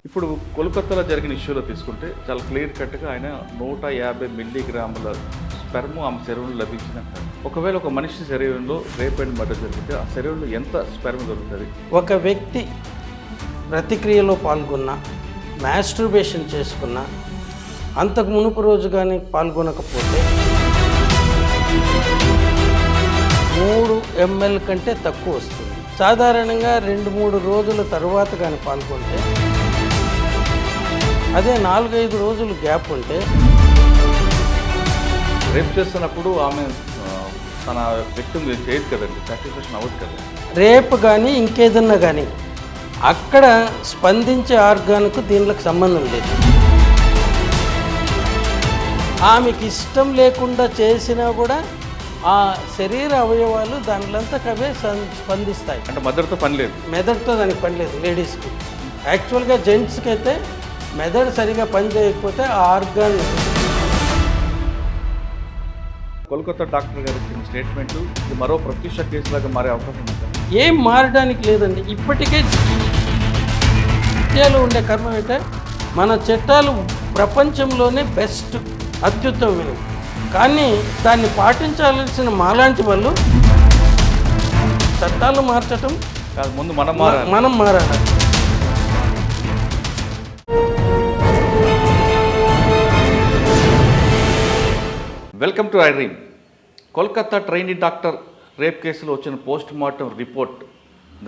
ఇప్పుడు కోల్కతాలో జరిగిన ఇష్యూలో తీసుకుంటే చాలా క్లియర్ కట్గా ఆయన 150 మిల్లీగ్రాముల స్పెర్మ్ ఆమె శరీరంలో లభించిందంటారు. ఒకవేళ ఒక మనిషి శరీరంలో రేప్ అండ్ మర్డర్ జరిగితే ఆ శరీరంలో ఎంత స్పెర్మ్ దొరుకుతుంది? ఒక వ్యక్తి ప్రతిక్రియలో పాల్గొన్న, మాస్టర్బేషన్ చేసుకున్న, అంతకు మునుపు రోజు కానీ పాల్గొనకపోతే 3 ml కంటే తక్కువ వస్తుంది. సాధారణంగా 2-3 రోజుల తర్వాత కానీ పాల్గొంటే, అదే 4-5 రోజులు గ్యాప్ ఉంటే, రేప్ చేస్తున్నప్పుడు ఆమె తన వ్యక్తిని చేయదు కదండి, సాటిస్ఫాక్షన్ అవ్వదు కదా. రేపు కానీ ఇంకేదన్నా కానీ అక్కడ స్పందించే ఆర్గాన్కు దీనికి సంబంధం లేదు. ఆమెకి ఇష్టం లేకుండా చేసినా కూడా ఆ శరీర అవయవాలు దాంట్లంతకవే స్పందిస్తాయి. అంటే మెదడుతో పని లేదు, మెదడుతో దానికి పని లేదు. లేడీస్కి యాక్చువల్గా జెంట్స్కి అయితే మెదడు సరిగా పని చేయకపోతే ఆ ఆర్గాన్. కోల్కతా డాక్టర్ గారు ఇచ్చిన స్టేట్మెంట్ ఇది మరో ప్రత్యక్ష కేసులాగా మారే అవకాశం ఉంది. ఏం మారడానికి లేదండి. ఇప్పటికే ఇండియాలో ఉండే కర్మ ఏంటంటే మన చట్టాలు ప్రపంచంలోనే బెస్ట్, అత్యుత్తమమైనవి. కానీ దాన్ని పాటించాల్సిన మాలాంటి వాళ్ళు చట్టాలు మార్చటం కాదు, ముందు మనం మారాలి. Welcome to iDream. Kolkata trainee doctor rape కేసులో వచ్చిన పోస్ట్ మార్టం రిపోర్ట్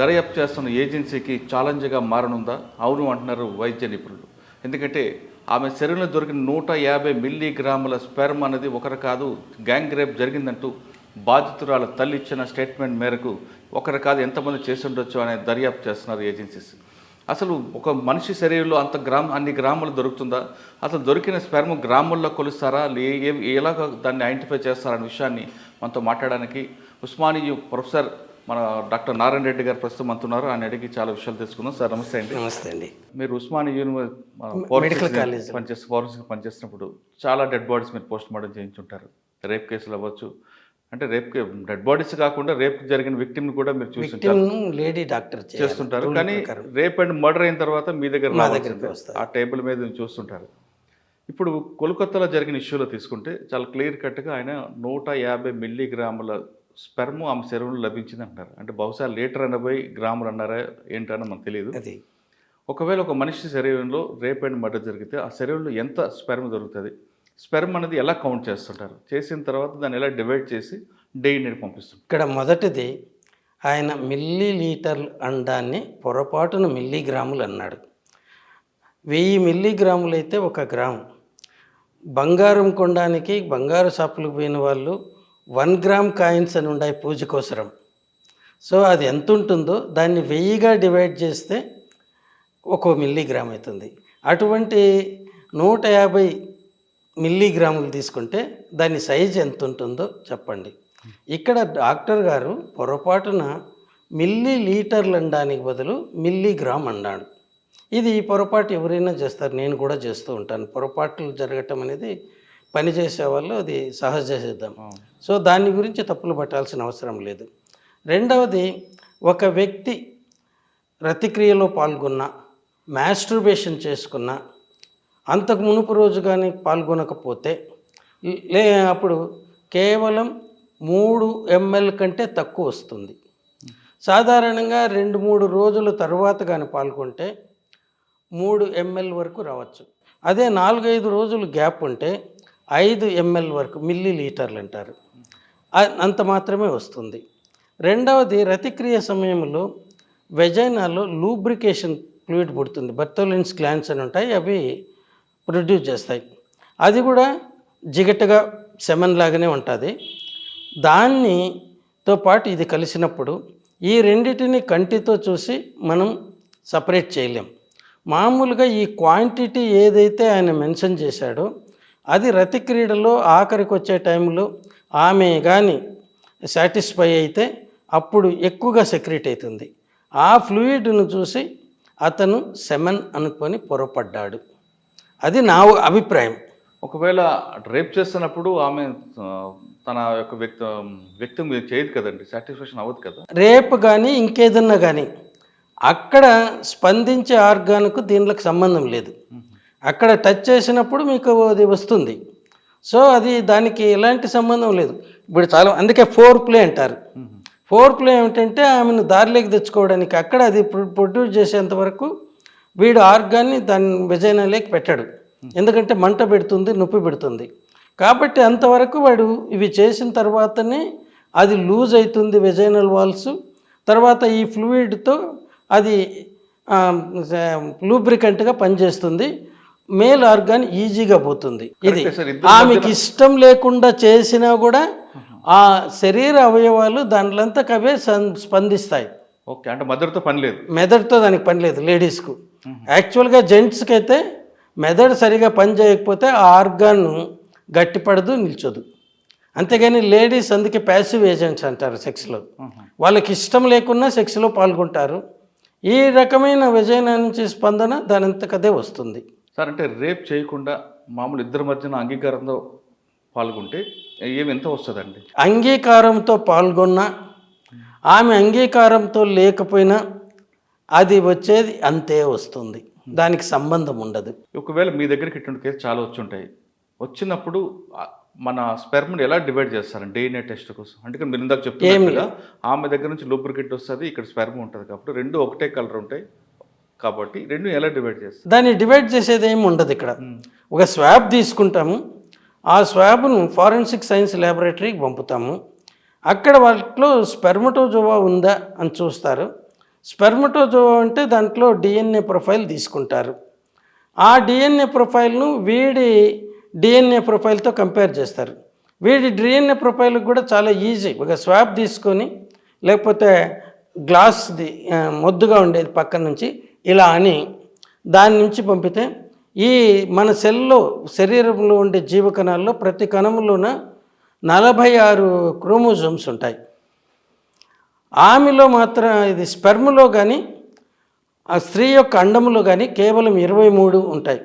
దర్యాప్తు చేస్తున్న ఏజెన్సీకి ఛాలెంజ్గా మారనుందా? అవును అంటున్నారు వైద్య నిపుణులు. ఎందుకంటే ఆమె శరీరంలో దొరికిన 150 మిల్లీగ్రాముల స్పెర్మ్ అనేది ఒకరు కాదు, గ్యాంగ్ రేప్ జరిగిందంటూ బాధితురాల తల్లి ఇచ్చిన స్టేట్మెంట్ మేరకు ఒకరు కాదు ఎంతమంది చేసి ఉండొచ్చు అనే దర్యాప్తు చేస్తున్నారు ఏజెన్సీస్. అసలు ఒక మనిషి శరీరంలో అన్ని గ్రాములు దొరుకుతుందా? అసలు దొరికిన స్పెర్మ్ గ్రాముల్లో కొలుస్తారా? ఎలాగ దాన్ని ఐడెంటిఫై చేస్తారనే విషయాన్ని మనతో మాట్లాడడానికి ఉస్మానియా ప్రొఫెసర్ మన డాక్టర్ నారాయణ రెడ్డి గారు ప్రస్తుతం అంటున్నారు. ఆయన అడిగి చాలా విషయాలు తెలుసుకుందాం. సార్ నమస్తే అండి. నమస్తే అండి. మీరు ఉస్మానియా మెడికల్ కాలేజ్ ఫారెన్సిక్ పనిచేసినప్పుడు చాలా డెడ్ బాడీస్ మీరు పోస్ట్ మార్టం చేయించుంటారు. రేప్ కేసులు అవ్వచ్చు, అంటే రేప్ డెడ్ బాడీస్ కాకుండా రేప్ జరిగిన విక్టిమ్ కూడా మీరు చూస్తుంటారు, లేడీ డాక్టర్ చేస్తుంటారు. కానీ రేప్ అండ్ మర్డర్ అయిన తర్వాత మీ దగ్గర ఆ టేబుల్ మీద చూస్తుంటారు. ఇప్పుడు కోల్కతాలో జరిగిన ఇష్యూలో తీసుకుంటే చాలా క్లియర్ కట్గా ఆయన 150 మిల్లీగ్రాముల స్పెర్మ్ ఆమె శరీరంలో లభించింది అంటారు. అంటే బహుశా 1.80 గ్రాములు అన్నారా ఏంటని మనకు తెలియదు. ఒకవేళ ఒక మనిషి శరీరంలో రేప్ అండ్ మర్డర్ జరిగితే ఆ శరీరంలో ఎంత స్పెర్మ్ దొరుకుతుంది? స్పెర్మ్ అనేది ఎలా కౌంట్ చేస్తుంటారు? చేసిన తర్వాత దాన్ని ఎలా డివైడ్ చేసి డైనీకి పంపిస్తారు? ఇక్కడ మొదటిది ఆయన మిల్లీ లీటర్లు అండాన్ని పొరపాటున మిల్లీగ్రాములు అన్నాడు. 1000 మిల్లీగ్రాములు అయితే 1 గ్రాము. బంగారం కొనడానికి బంగారు షాపులకు పోయిన వాళ్ళు 1 గ్రామ్ కాయిన్స్ అని ఉన్నాయి పూజ కోసరం. సో అది ఎంత ఉంటుందో దాన్ని 1000గా డివైడ్ చేస్తే 1 మిల్లీగ్రామ్ అవుతుంది. అటువంటి 150 మిల్లీగ్రాములు తీసుకుంటే దాని సైజు ఎంత ఉంటుందో చెప్పండి. ఇక్కడ డాక్టర్ గారు పొరపాటున మిల్లీ లీటర్లు అనడానికి బదులు మిల్లీగ్రామ్ అన్నాడు. ఇది పొరపాటు ఎవరైనా చేస్తారు, నేను కూడా చేస్తూ ఉంటాను. పొరపాట్లు జరగటం అనేది పని చేసేవాళ్ళు అది సహజ సిద్ధం. సో దాని గురించి తప్పులు పట్టాల్సిన అవసరం లేదు. రెండవది, ఒక వ్యక్తి ప్రతిక్రియలో పాల్గొన్న, మాస్టర్బేషన్ చేసుకున్న, అంతకు మునుపు రోజు కానీ పాల్గొనకపోతే అప్పుడు కేవలం 3 ml కంటే తక్కువ వస్తుంది. సాధారణంగా 2-3 రోజుల తర్వాత కానీ పాల్గొంటే 3 ml వరకు రావచ్చు. అదే 4-5 రోజులు గ్యాప్ ఉంటే 5 ml వరకు, మిల్లీ లీటర్లు అంటారు, అంత మాత్రమే వస్తుంది. రెండవది, రతిక్రియ సమయంలో వెజైనాలో లూబ్రికేషన్ ఫ్లూయిడ్ పుడుతుంది. బర్తోలిన్స్ గ్లాండ్స్ అని ఉంటాయి, అవి ప్రొడ్యూస్ చేస్తాయి. అది కూడా జిగటగా సెమన్ లాగానే ఉంటుంది. దానితో పాటు ఇది కలిసినప్పుడు ఈ రెండిటిని కంటితో చూసి మనం సపరేట్ చేయలేం. మామూలుగా ఈ క్వాంటిటీ ఏదైతే ఆయన మెన్షన్ చేశాడో అది రతి క్రీడలో ఆఖరికి వచ్చే టైంలో ఆమె కానీ సాటిస్ఫై అయితే అప్పుడు ఎక్కువగా సెక్రెట్ అవుతుంది. ఆ ఫ్లూయిడ్ను చూసి అతను సెమన్ అనుకొని పొరపడ్డాడు. అది నా అభిప్రాయం. ఒకవేళ రేప్ చేస్తున్నప్పుడు ఆమె తన యొక్క వ్యక్తం చేయదు కదండి, సాటిస్ఫాక్షన్ అవ్వదు కదా. రేపు కానీ ఇంకేదన్నా కానీ అక్కడ స్పందించే ఆర్గాన్కు దీనికి సంబంధం లేదు. అక్కడ టచ్ చేసినప్పుడు మీకు అది వస్తుంది. సో అది దానికి ఎలాంటి సంబంధం లేదు. ఇప్పుడు చాలా అందుకే ఫోర్ ప్లే అంటారు. ఫోర్ ప్లే ఏమిటంటే ఆమెను దారిలోకి తెచ్చుకోవడానికి అక్కడ అది ప్రొడ్యూస్ చేసేంత వరకు వీడు ఆర్గాన్ని దాని వెజైనాలోకి పెట్టాడు. ఎందుకంటే మంట పెడుతుంది, నొప్పి పెడుతుంది. కాబట్టి అంతవరకు వాడు ఇవి చేసిన తర్వాతనే అది లూజ్ అవుతుంది వెజైనల్ వాల్స్. తర్వాత ఈ ఫ్లూయిడ్తో అది లూబ్రికంట్గా పనిచేస్తుంది. మేల్ ఆర్గాన్ ఈజీగా పోతుంది. ఇది ఆమెకి ఇష్టం లేకుండా చేసినా కూడా ఆ శరీర అవయవాలు దాంట్లంతకు అవే స్పందిస్తాయి. ఓకే, అంటే మెదడుతో పని లేదు. మెదడుతో దానికి పని లేదు లేడీస్కు. యాక్చువల్గా జెంట్స్కి అయితే మెదడు సరిగా పని చేయకపోతే ఆ ఆర్గాన్ గట్టిపడదు, నిల్చోదు. అంతేగాని లేడీస్ అందుకే ప్యాసివ్ ఏజెంట్స్ అంటారు సెక్స్లో. వాళ్ళకి ఇష్టం లేకున్నా సెక్స్లో పాల్గొంటారు. ఈ రకమైన వెజైనా నుంచి స్పందన దానంతకదే వస్తుంది. సార్, అంటే రేప్ చేయకుండా మామూలు ఇద్దరి మధ్యన అంగీకారంతో పాల్గొంటే ఏమి ఎంత వస్తుందండి? అంగీకారంతో పాల్గొన్నా ఆమె అంగీకారంతో లేకపోయినా అది వచ్చేది అంతే వస్తుంది. దానికి సంబంధం ఉండదు. ఒకవేళ మీ దగ్గరికి ఇటువంటి కేసు చాలా వచ్చి ఉంటాయి. వచ్చినప్పుడు మన స్పెర్మ్ని ఎలా డివైడ్ చేస్తారండి DNA టెస్ట్ కోసం? అంటే మీరు ఇందాక చెప్తున్నారు కదా, ఆమె దగ్గర నుంచి లూబ్రికెంట్ వస్తుంది, ఇక్కడ స్పెర్మ్ ఉంటుంది కాబట్టి రెండు ఒకటే కలర్ ఉంటాయి కాబట్టి రెండు ఎలా డివైడ్ చేస్తారు? దాన్ని డివైడ్ చేసేది ఏమి ఉండదు. ఇక్కడ ఒక స్వాబ్ తీసుకుంటాము. ఆ స్వాబ్ను ఫారెన్సిక్ సైన్స్ ల్యాబొరేటరీకి పంపుతాము. అక్కడ వాటిలో స్పెర్మటోజోవా ఉందా అని చూస్తారు. స్పెర్మటోజోవా అంటే దాంట్లో DNA ప్రొఫైల్ తీసుకుంటారు. ఆ DNA ప్రొఫైల్ను వీడి DNA ప్రొఫైల్తో కంపేర్ చేస్తారు. వీడి DNA ప్రొఫైల్కి కూడా చాలా ఈజీ. ఒక స్వాబ్ తీసుకొని లేకపోతే గ్లాస్ది మొద్దుగా ఉండేది పక్కన నుంచి ఇలా అని దాని నుంచి పంపితే ఈ మన సెల్లో శరీరంలో ఉండే జీవకణాల్లో ప్రతి కణంలోన 46 క్రోమోజోమ్స్ ఉంటాయి. ఆమెలో మాత్రం ఇది స్పెర్మ్లో కానీ ఆ స్త్రీ యొక్క అండములో కానీ కేవలం 23 ఉంటాయి.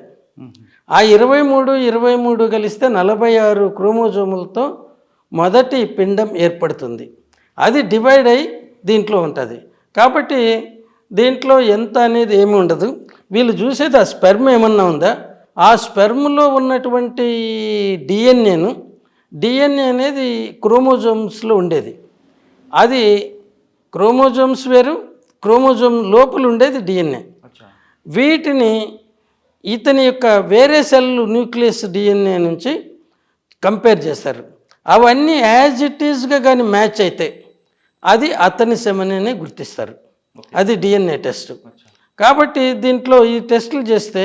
ఆ 23 కలిస్తే 46 క్రోమోజోములతో మొదటి పిండం ఏర్పడుతుంది. అది డివైడ్ అయ్యి దీంట్లో ఉంటుంది. కాబట్టి దీంట్లో ఎంత అనేది ఏమి ఉండదు. వీళ్ళు చూసేది ఆ స్పెర్మ్ ఏమన్నా ఉందా, ఆ స్పెర్మ్లో ఉన్నటువంటి DNA అనేది క్రోమోజోమ్స్లో ఉండేది. అది క్రోమోజోమ్స్ వేరు, క్రోమోజోమ్ లోపల ఉండేది DNA. వీటిని ఇతని యొక్క వేరే సెల్ న్యూక్లియస్ DNA నుంచి కంపేర్ చేస్తారు. అవన్నీ యాజ్ ఇట్ ఈజ్గా కానీ మ్యాచ్ అయితే అది అతని సెమనే గుర్తిస్తారు. అది DNA టెస్ట్. కాబట్టి దీంట్లో ఈ టెస్టులు చేస్తే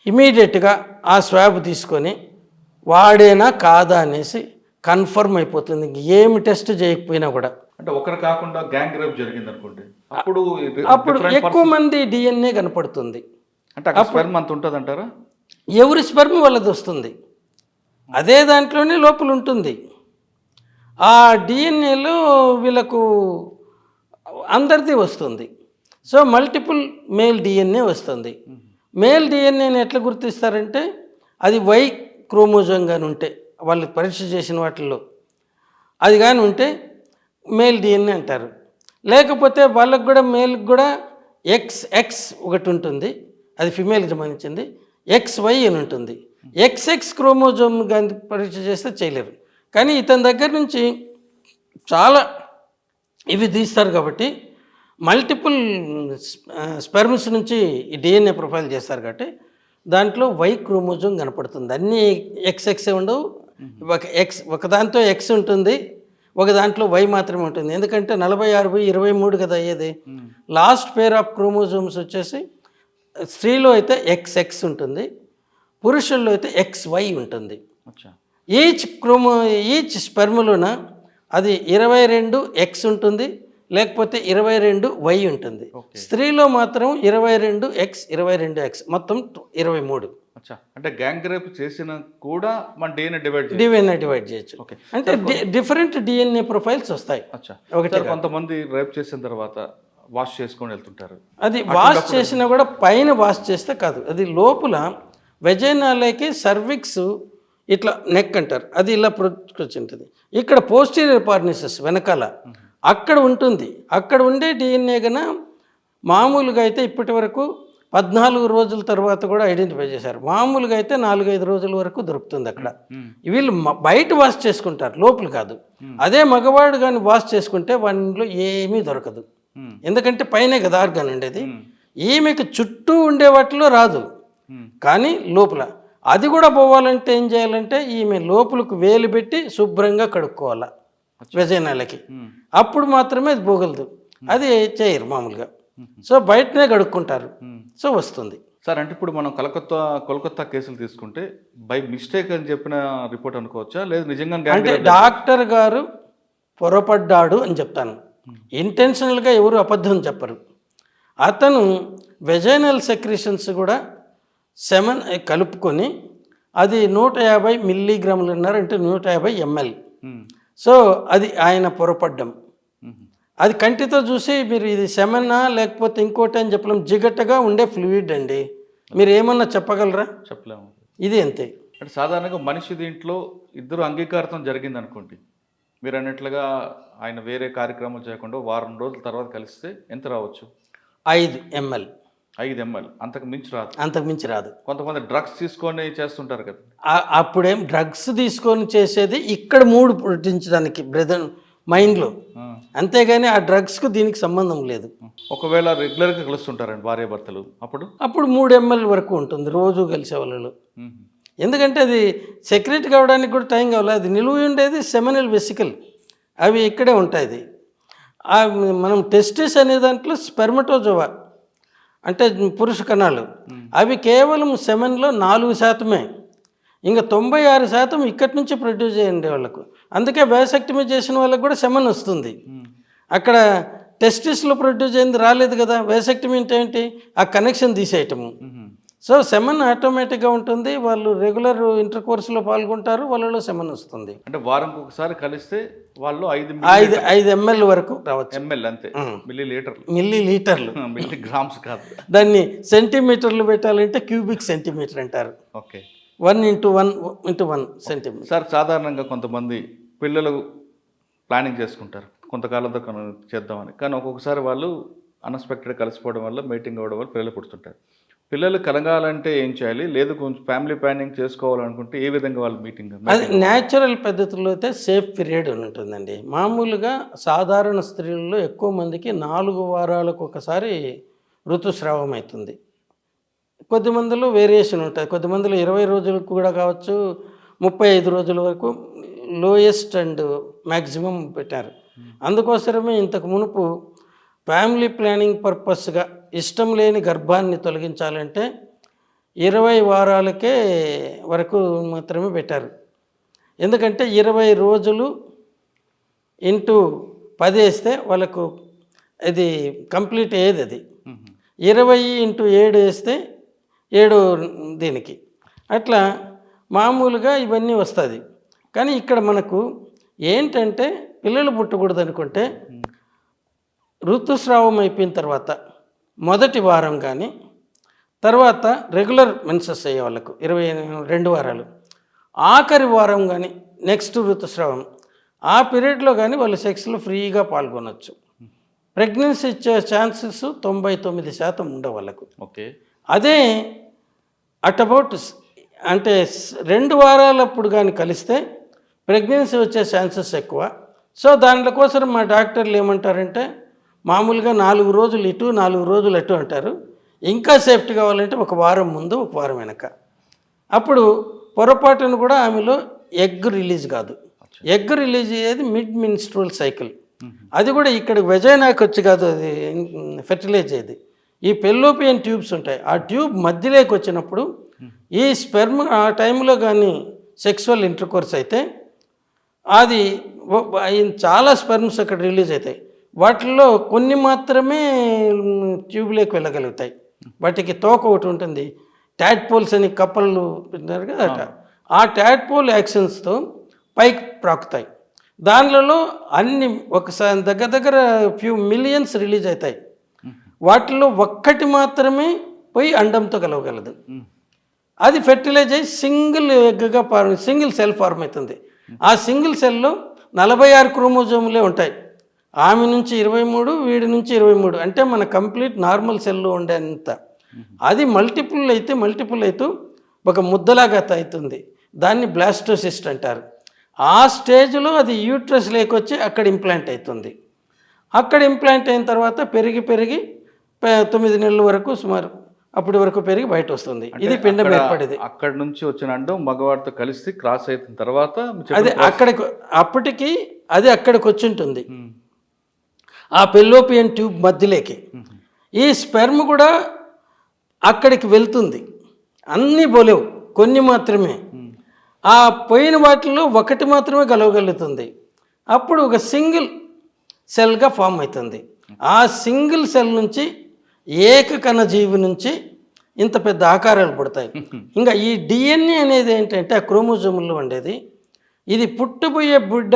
ఇమీడియట్గా ఆ స్వాబ్ తీసుకొని వాడేనా కాదా అనేసి కన్ఫర్మ్ అయిపోతుంది. ఏమి టెస్ట్ చేయకపోయినా కూడా. అంటే ఒకరు కాకుండా గ్యాంగ్ రేప్ జరిగింది అనుకోండి, అప్పుడు ఎక్కువ మంది DNA కనపడుతుంది. అంటే అక్కడ స్పెర్మ్ అంత ఉంటుంది అంటారా? ఎవరి స్పెర్మ్ వాళ్ళది వస్తుంది, అదే దాంట్లోనే లోపల ఉంటుంది. ఆ DNAలో వీళ్ళకు అందరిది వస్తుంది. సో మల్టిపుల్ మేల్ DNA వస్తుంది. మేల్ DNAని ఎట్లా గుర్తిస్తారంటే అది Y క్రోమోజోమ్ కానీ ఉంటే, వాళ్ళు పరీక్ష చేసిన వాటిల్లో అది కానీ ఉంటే మేల్ DNA అంటారు. లేకపోతే వాళ్ళకు కూడా మేల్కి కూడా XX ఒకటి ఉంటుంది, అది ఫిమేల్కి సంబంధించింది. XY అని ఉంటుంది. XX క్రోమోజోమ్ కానీ పరీక్ష చేస్తే చేయలేరు. కానీ ఇతని దగ్గర నుంచి చాలా ఇవి తీస్తారు కాబట్టి మల్టిపుల్ స్పెర్మ్స్ నుంచి ఈ DNA ప్రొఫైల్ చేస్తారు కాబట్టి దాంట్లో Y క్రోమోజోమ్ కనపడుతుంది. అన్నీ XX ఉండవు. ఒక దాంతో X ఉంటుంది, ఒక దాంట్లో Y మాత్రమే ఉంటుంది. ఎందుకంటే 46/23 కదా అయ్యేది. లాస్ట్ పేర్ ఆఫ్ క్రోమోజోమ్స్ వచ్చేసి స్త్రీలో అయితే XX ఉంటుంది, పురుషుల్లో అయితే XY ఉంటుంది. ఈచ్ స్పెర్మ్లోన అది 22X ఉంటుంది, లేకపోతే 22Y ఉంటుంది. స్త్రీలో మాత్రం 22X 22X మొత్తం 23. అచ్చా, అంటే గ్యాంగ్ రేప్ చేసిన కూడా మన DNA డివైడ్ చేయొచ్చు. అంటే డిఫరెంట్ DNA ప్రొఫైల్స్ వస్తాయి. అచ్చా, కొంతమంది రేప్ చేసిన తర్వాత వాష్ చేసుకొని వెళ్తుంటారు. అది వాష్ చేసినా కూడా పైన వాష్ చేస్తే కాదు, అది లోపల వెజైనాలకి సర్విక్స్ ఇట్లా నెక్ అంటారు, అది ఇలా ఉంటుంది. ఇక్కడ పోస్టీరియర్ పార్నిసెస్ వెనకాల అక్కడ ఉంటుంది. అక్కడ ఉండే DNA కన్నా మామూలుగా అయితే ఇప్పటి వరకు 14 రోజుల తర్వాత కూడా ఐడెంటిఫై చేశారు. మామూలుగా అయితే 4-5 రోజుల వరకు దొరుకుతుంది అక్కడ. వీళ్ళు బయట వాష్ చేసుకుంటారు, లోపల కాదు. అదే మగవాడు కానీ వాష్ చేసుకుంటే వాటిలో ఏమీ దొరకదు, ఎందుకంటే పైనే కదా ఆర్గాన్ ఉండేది. ఈమెకి చుట్టూ ఉండే వాటిలో రాదు, కానీ లోపల అది కూడా పోవాలంటే ఏం చేయాలంటే ఈమె లోపలకు వేలు పెట్టి శుభ్రంగా కడుక్కోవాలి వెజైనాలకి, అప్పుడు మాత్రమే అది పోగలదు. అది చేయరు మామూలుగా, సో బయటనే కడుక్కుంటారు, సో వస్తుంది. సార్, అంటే ఇప్పుడు మనం కోల్కతా కేసులు తీసుకుంటే బై మిస్టేక్ అని చెప్పిన రిపోర్ట్ అనుకోవచ్చా, లేదు నిజంగా అంటే డాక్టర్ గారు పొరపడ్డాడు అని చెప్తాను. ఇంటెన్షనల్గా ఎవరు అబద్ధం చెప్పరు. అతను వెజైనల్ సెక్రీషన్స్ కూడా 7 కలుపుకొని అది 150 మిల్లీగ్రాములు ఉన్నారు, అంటే 150 ml. సో అది ఆయన పొరపడ్డం. అది కంటితో చూసి మీరు ఇది సెమన్నా లేకపోతే ఇంకోటి అని చెప్పలేం, జిగట్టగా ఉండే ఫ్లూయిడ్ అండి. మీరు ఏమన్నా చెప్పగలరా? చెప్పలేము. ఇది అంతే. అంటే సాధారణంగా మనిషి దీంట్లో ఇద్దరు అంగీకారం జరిగింది అనుకోండి, మీరు అన్నట్లుగా ఆయన వేరే కార్యక్రమాలు చేయకుండా వారం రోజుల తర్వాత కలిస్తే ఎంత రావచ్చు? 5 ml. 5 ml, అంతకు మించి రాదు. కొంతమంది డ్రగ్స్ తీసుకొని చేస్తుంటారు కదా. అప్పుడేం డ్రగ్స్ తీసుకొని చేసేది ఇక్కడ మూడు పుట్టించడానికి బ్రెదర్ మైండ్లో, అంతేగాని ఆ డ్రగ్స్కు దీనికి సంబంధం లేదు. ఒకవేళ రెగ్యులర్గా కలుస్తుంటారండి భార్య భర్తలు, అప్పుడు 3 ml వరకు ఉంటుంది రోజు కలిసే వాళ్ళు. ఎందుకంటే అది సెక్రెట్ కావడానికి కూడా టైం కావాలి. అది నిలువ ఉండేది సెమినల్ వెసికల్, అవి ఇక్కడే ఉంటాయి. మనం టెస్టిస్ అనే దాంట్లో స్పెర్మటోజోవా అంటే పురుష కణాలు, అవి కేవలం సెమెన్లో 4%. ఇంకా 96% ఇక్కడి నుంచి ప్రొడ్యూస్ చేయండి వాళ్ళకు. అందుకే వ్యాసెక్టమీ చేసిన వాళ్ళకి కూడా సెమెన్ వస్తుంది. అక్కడ టెస్టిస్లో ప్రొడ్యూస్ అయింది రాలేదు కదా. వ్యాసెక్టమీ అంటే ఏంటి? ఆ కనెక్షన్ తీసేయటము. సో సెమెన్ ఆటోమేటిక్గా ఉంటుంది. వాళ్ళు రెగ్యులర్ ఇంటర్ కోర్సులో పాల్గొంటారు, వాళ్ళలో సెమెన్ వస్తుంది. అంటే వారంకి ఒకసారి కలిస్తే వాళ్ళు 5 ml వరకు రావచ్చు. ml అంతే, మిల్లీ లీటర్లు మిల్లీగ్రామ్స్ కాదు. దాన్ని సెంటీమీటర్లు పెట్టాలంటే క్యూబిక్ సెంటీమీటర్ అంటారు. Okay, 1 × 1 centimetre. సార్, సాధారణంగా కొంతమంది పిల్లలు ప్లానింగ్ చేసుకుంటారు కొంతకాలంతో చేద్దామని, కానీ ఒక్కొక్కసారి వాళ్ళు అన్ఎక్స్పెక్టెడ్ కలిసిపోవడం వల్ల, మీటింగ్ అవ్వడం వల్ల పిల్లలు పుడుతుంటారు. పిల్లలు కలగాలంటే ఏం చేయాలి, లేదు కొంచెం ఫ్యామిలీ ప్లానింగ్ చేసుకోవాలనుకుంటే ఏ విధంగా వాళ్ళు మీటింగ్? అది న్యాచురల్ పద్ధతిలో అయితే సేఫ్ పీరియడ్ ఉంటుందండి. మామూలుగా సాధారణ స్త్రీలలో ఎక్కువ మందికి 4 వారాలకు ఒకసారి ఋతుస్రావం అవుతుంది. కొద్దిమందిలో వేరియేషన్ ఉంటుంది. కొద్దిమందిలో 20 రోజులకు కూడా కావచ్చు, 35 రోజుల వరకు లోయెస్ట్ అండ్ మ్యాక్సిమం పెట్టారు. అందుకోసమే ఇంతకు మునుపు ఫ్యామిలీ ప్లానింగ్ పర్పస్గా ఇష్టం లేని గర్భాన్ని తొలగించాలంటే 20 వారాలకే వరకు మాత్రమే పెట్టారు. ఎందుకంటే 20 రోజులు ఇంటూ 10 వేస్తే వాళ్ళకు అది కంప్లీట్ అయ్యేది. అది 20 × 7 వేస్తే 7 దీనికి అట్లా మామూలుగా ఇవన్నీ వస్తుంది. కానీ ఇక్కడ మనకు ఏంటంటే పిల్లలు పుట్టకూడదు అనుకుంటే ఋతుస్రావం అయిపోయిన తర్వాత మొదటి వారం కానీ, తర్వాత రెగ్యులర్ మెన్సెస్ అయ్యే వాళ్ళకు 22 వారాలు, ఆఖరి వారం కానీ నెక్స్ట్ ఋతుస్రావం, ఆ పీరియడ్లో కానీ వాళ్ళు సెక్స్లో ఫ్రీగా పాల్గొనవచ్చు. ప్రెగ్నెన్సీ ఇచ్చే ఛాన్సెస్ 99% ఉండవు వాళ్ళకు. ఓకే, అదే అట్ అబౌట్ అంటే 2 వారాలప్పుడు కానీ కలిస్తే ప్రెగ్నెన్సీ వచ్చే ఛాన్సెస్ ఎక్కువ. సో దాంట్లో కోసం మా డాక్టర్లు ఏమంటారంటే మామూలుగా 4 రోజులు ఇటు 4 రోజులు అటు అంటారు. ఇంకా సేఫ్టీ కావాలంటే 1 వారం ముందు 1 వారం వెనక. అప్పుడు పొరపాటును కూడా ఆమెలో ఎగ్ రిలీజ్ కాదు. ఎగ్ రిలీజ్ అయ్యేది మిడ్ మిన్స్ట్రువల్ సైకిల్. అది కూడా ఇక్కడ వెజైనాకి వచ్చి కాదు, అది ఫెర్టిలైజ్ అయ్యేది. ఈ పెల్లోపియన్ ట్యూబ్స్ ఉంటాయి, ఆ ట్యూబ్ మధ్యలోకి వచ్చినప్పుడు ఈ స్పెర్మ్ ఆ టైంలో కానీ సెక్సువల్ ఇంటర్కోర్స్ అయితే అది చాలా స్పెర్మ్స్ అక్కడ రిలీజ్ అవుతాయి. వాటిల్లో కొన్ని మాత్రమే ట్యూబ్లోకి వెళ్ళగలుగుతాయి. వాటికి తోక ఒకటి ఉంటుంది, ట్యాడ్పోల్స్ అని కప్పలు పెట్టినారు కదా అట. ఆ ట్యాడ్పోల్ యాక్షన్స్తో పైకి ప్రాకుతాయి. దానిలలో అన్ని ఒకసారి దగ్గర దగ్గర ఫ్యూ మిలియన్స్ రిలీజ్ అవుతాయి. వాటిలో ఒక్కటి మాత్రమే పోయి అండంతో కలవగలదు. అది ఫెర్టిలైజ్ అయ్యి సింగిల్ ఎగ్గా సింగిల్ సెల్ ఫార్మ్ అవుతుంది. ఆ సింగిల్ సెల్లో 46 క్రోమోజోములే ఉంటాయి. ఆమె నుంచి 23, వీడి నుంచి 23, అంటే మన కంప్లీట్ నార్మల్ సెల్లో ఉండేంత. అది మల్టిపుల్ అవుతూ ఒక ముద్దలాగా అవుతుంది. దాన్ని బ్లాస్టోసిస్ట్ అంటారు. ఆ స్టేజ్లో అది యూట్రస్ లేకొచ్చి అక్కడ ఇంప్లాంట్ అవుతుంది. అక్కడ ఇంప్లాంట్ అయిన తర్వాత పెరిగి 9 నెలల వరకు సుమారు అప్పటి వరకు పెరిగి బయట వస్తుంది. ఇది పిండం ఏర్పడేది. అక్కడ నుంచి వచ్చిన అండం మగవాడితో కలిసి క్రాస్ అయిన తర్వాత అదే అప్పటికి అది అక్కడికి వచ్చి ఉంటుంది, ఆ పెల్లోపియన్ ట్యూబ్ మధ్యలోకి. ఈ స్పెర్మ్ కూడా అక్కడికి వెళ్తుంది. అన్నీ పోలేవు, కొన్ని మాత్రమే. ఆ పోయిన వాటిల్లో ఒకటి మాత్రమే కలవగలుగుతుంది. అప్పుడు ఒక సింగిల్ సెల్గా ఫామ్ అవుతుంది. ఆ సింగిల్ సెల్ నుంచి ఏకకణ జీవి నుంచి ఇంత పెద్ద ఆకారాలు పుడతాయి. ఇంకా ఈ డిఎన్ఏ అనేది ఏంటంటే ఆ క్రోమోజోముల్లో ఉండేది. ఇది పుట్టబోయే బిడ్డ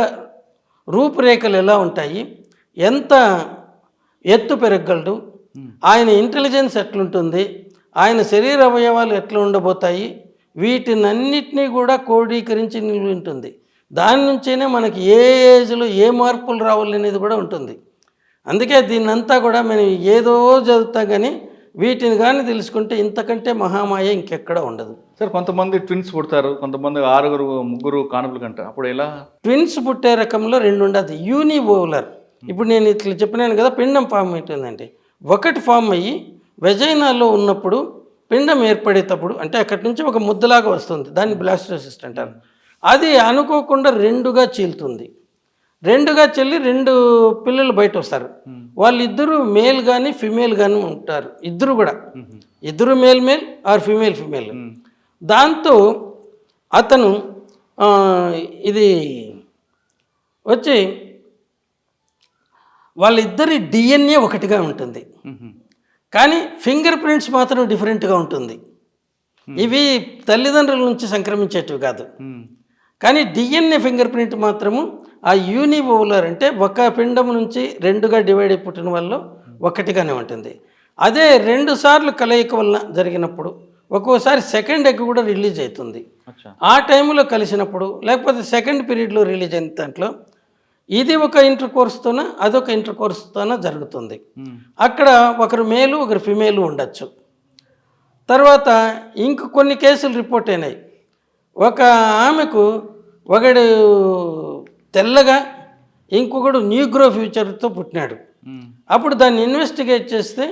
రూపురేఖలు ఎలా ఉంటాయి, ఎంత ఎత్తు పెరగలడు, ఆయన ఇంటెలిజెన్స్ ఎట్లుంటుంది, ఆయన శరీర అవయవాలు ఎట్లా ఉండబోతాయి, వీటినన్నిటినీ కూడా క్రోడీకరించి నిలిగి ఉంటుంది. దాని నుంచేనే మనకి ఏ ఏజ్లో ఏ మార్పులు రావాలనేది కూడా ఉంటుంది. అందుకే దీన్నంతా కూడా మనం ఏదో చదువుతాం, కానీ వీటిని కానీ తెలుసుకుంటే ఇంతకంటే మహామాయ ఇంకెక్కడ ఉండదు. సార్, కొంతమంది ట్విన్స్ పుడతారు, కొంతమంది 6 3 కానుపులు కంటారు. అప్పుడు ఎలా? ట్విన్స్ పుట్టే రకంలో 2 ఉండదు. యూనివోలర్, ఇప్పుడు నేను ఇట్లా చెప్పినాను కదా, పిండం ఫామ్ అవుతుందండి. ఒకటి ఫామ్ అయ్యి వెజైనాలో ఉన్నప్పుడు పిండం ఏర్పడేటప్పుడు, అంటే అక్కడి నుంచి ఒక ముద్దలాగా వస్తుంది, దాన్ని బ్లాస్టోసిస్ట్ అంటారు. అది అనుకోకుండా 2గా చీలుతుంది. 2గా చెల్లి 2 పిల్లలు బయట వస్తారు. వాళ్ళిద్దరూ మేల్ కానీ ఫిమేల్ కానీ ఉంటారు. ఇద్దరు మేల్ ఆర్ ఫిమేల్. దాంతో అతను ఇది వచ్చి వాళ్ళిద్దరి డిఎన్ఏ ఒకటిగా ఉంటుంది, కానీ ఫింగర్ ప్రింట్స్ మాత్రం డిఫరెంట్గా ఉంటుంది. ఇవి తల్లిదండ్రుల నుంచి సంక్రమించేటివి కాదు, కానీ డిఎన్ఏ ఫింగర్ ప్రింట్ మాత్రము ఆ యూనివోలర్, అంటే ఒక పిండం నుంచి 2గా డివైడ్ అయి పుట్టిన వల్ల ఒకటిగానే ఉంటుంది. అదే 2 సార్లు కలయిక వల్ల జరిగినప్పుడు ఒక్కోసారి సెకండ్ ఎగ్ కూడా రిలీజ్ అవుతుంది. ఆ టైంలో కలిసినప్పుడు, లేకపోతే సెకండ్ పీరియడ్లో రిలీజ్ అయిన దాంట్లో ఇది ఒక ఇంటర్ కోర్స్తోన అదొక ఇంటర్ కోర్స్తోన జరుగుతుంది. అక్కడ ఒకరు మేలు ఒకరు ఫిమేలు ఉండొచ్చు. తర్వాత ఇంక కొన్ని కేసులు రిపోర్ట్ అయినాయి. ఒక ఆమెకు ఒకడు తెల్లగా, ఇంకొకడు న్యూగ్రో ఫ్యూచర్తో పుట్టినాడు. అప్పుడు దాన్ని ఇన్వెస్టిగేట్ చేస్తే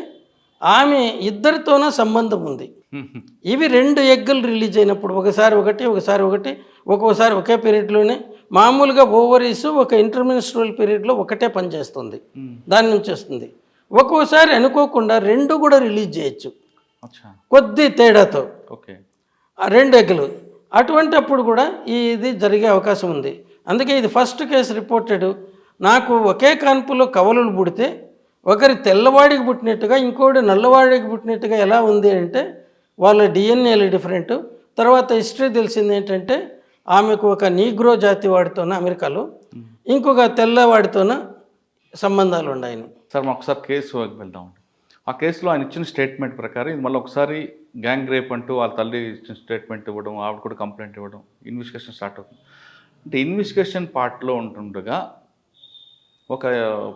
ఆమె ఇద్దరితోన సంబంధం ఉంది. ఇవి 2 ఎగ్గులు రిలీజ్ అయినప్పుడు ఒకసారి ఒకటి ఒక్కోసారి ఒకే పీరియడ్లోనే, మామూలుగా ఓవరీస్ ఒక ఇంటర్మినిస్ట్రల్ పీరియడ్లో ఒకటే పనిచేస్తుంది, దాని నుంచి వస్తుంది. ఒక్కోసారి అనుకోకుండా 2 కూడా రిలీజ్ చేయొచ్చు కొద్ది తేడాతో, ఆ 2 ఎగ్గులు. అటువంటి అప్పుడు కూడా ఇది జరిగే అవకాశం ఉంది. అందుకే ఇది ఫస్ట్ కేసు రిపోర్టెడ్. నాకు ఒకే కాన్పులో కవలలు పుడితే ఒకరి తెల్లవాడికి పుట్టినట్టుగా ఇంకోటి నల్లవాడికి పుట్టినట్టుగా ఎలా ఉంది అంటే వాళ్ళ డిఎన్ఏలు డిఫరెంట్. తర్వాత హిస్టరీ తెలిసింది ఏంటంటే ఆమెకు ఒక నీగ్రో జాతి వాడితోన అమెరికాలో, ఇంకొక తెల్లవాడితోన సంబంధాలు ఉన్నాయని. సార్, మాకు ఒకసారి కేసు వెళ్దాం. ఆ కేసులో ఆయన ఇచ్చిన స్టేట్మెంట్ ప్రకారం ఇది మళ్ళీ ఒకసారి గ్యాంగ్ రేప్ అంటూ వాళ్ళ తల్లి ఇచ్చిన స్టేట్మెంట్ ఇవ్వడం, ఆవిడ కూడా కంప్లైంట్ ఇవ్వడం, ఇన్వెస్టిగేషన్ స్టార్ట్ అవుతుంది. అంటే ఇన్వెస్టిగేషన్ పార్ట్లో ఉంటుండగా ఒక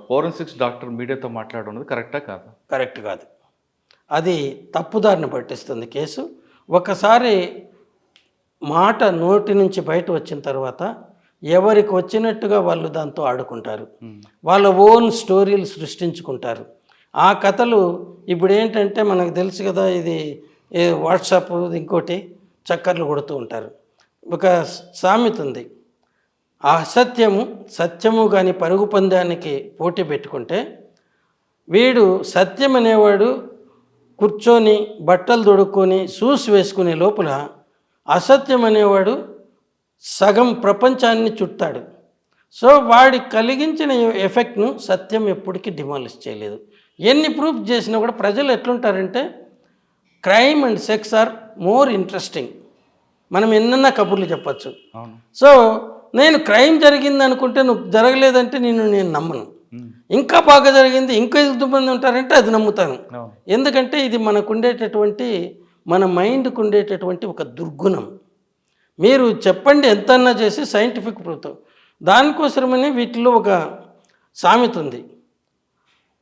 ఫోరెన్సిక్స్ డాక్టర్ మీడియాతో మాట్లాడడం కరెక్టా కాదు? కరెక్ట్ కాదు. అది తప్పుదారిని పట్టిస్తుంది కేసు. ఒకసారి మాట నోటి నుంచి బయట వచ్చిన తర్వాత ఎవరికి వచ్చినట్టుగా వాళ్ళు దాంతో ఆడుకుంటారు, వాళ్ళ ఓన్ స్టోరీలు సృష్టించుకుంటారు. ఆ కథలు ఇప్పుడు ఏంటంటే మనకు తెలుసు కదా, ఇది వాట్సాప్ ఇంకోటి చక్కర్లు కొడుతూ ఉంటారు. ఒక సామెత ఉంది, అసత్యము సత్యము కానీ పరుగు పందానికి పోటీ పెట్టుకుంటే వీడు సత్యం అనేవాడు కూర్చొని బట్టలు తొడుక్కొని షూస్ వేసుకునే లోపల అసత్యం అనేవాడు సగం ప్రపంచాన్ని చుట్టాడు. సో వాడి కలిగించిన ఎఫెక్ట్ను సత్యం ఎప్పటికీ డిమాలిష్ చేయలేదు. ఎన్ని ప్రూఫ్ చేసినా కూడా ప్రజలు ఎట్లుంటారంటే crime and sex are more interesting. మనం ఎన్నన్నా కబుర్లు చెప్పచ్చు. అవును. సో నేను క్రైమ్ జరిగింది అనుకుంటే నువ్వు జరగలేదంటే నేను నమ్మను. ఇంకా బాగా జరిగింది ఇంకా ఎంతమంది ఉంటారంటే అది నమ్ముతాను. ఎందుకంటే ఇది మనకు ఉండేటటువంటి మన మైండ్కు ఉండేటటువంటి ఒక దుర్గుణం. మీరు చెప్పండి ఎంతన్నా చేసి సైంటిఫిక్ ప్రూఫ్ దానికోసమని వీటిలో ఒక సామెత ఉంది,